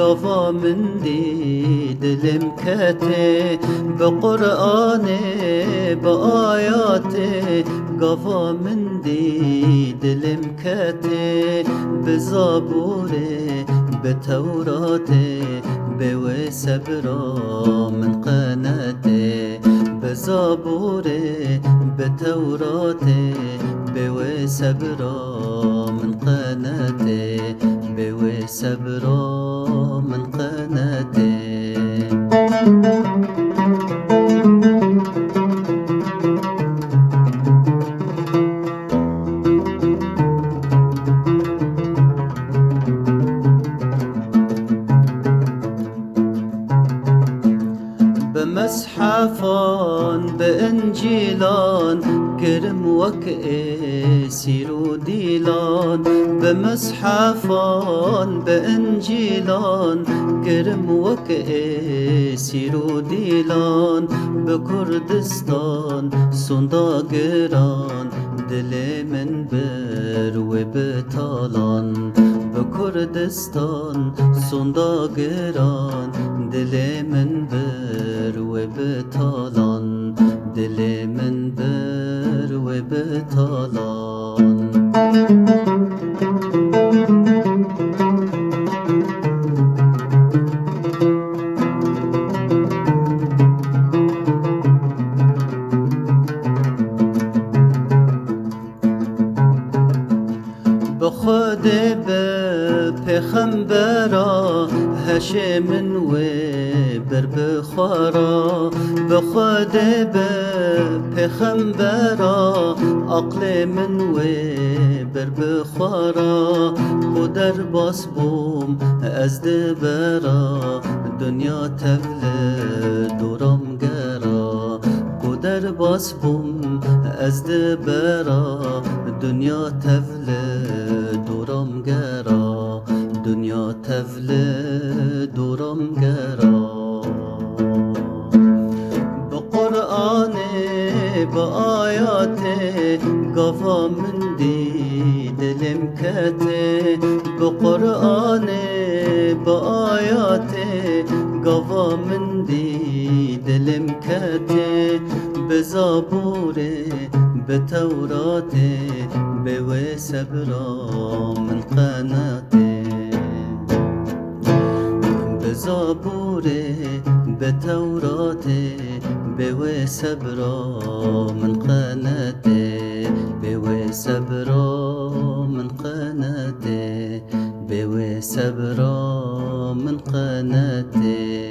قفا من دي دلم كتي بقرآني بآياتي قفا من دي دلم كتي بزابوري بتوراتي بوي سبرا من قناتي بزابوري بتوراتي بوي سبرا من قناتي بوي سبرا من قناتي بمسحفان بإنجيلان كرم وكئ سيرو ديلان بمسحفان بإنجيلان كرم وكئ سيرو ديلان بكردستان صنداقران دل من بر وبطالان بكردستان صنداقران دل من بر وبطالان دل من بر وبطالان بخود بپیغمبرا هشمن و بر بخارا بخود بپیغمبرا عقل من و بر بخارا خودر باس بوم از دبرا دنیا تول دورم گرا خودر باس بوم از دبرا دنیا تول دورم گرا دنیا تول دورم گرا بقرآن بآیات قفا من دی دلم کته بقرآن بآیات قفا من دی دلم کته بزابور بتورات بوي سبرا من قناتي بزابوري بتوراتي بوي سبرا من قناتي بوي سبرا من قناتي بوي سبرا من قناتي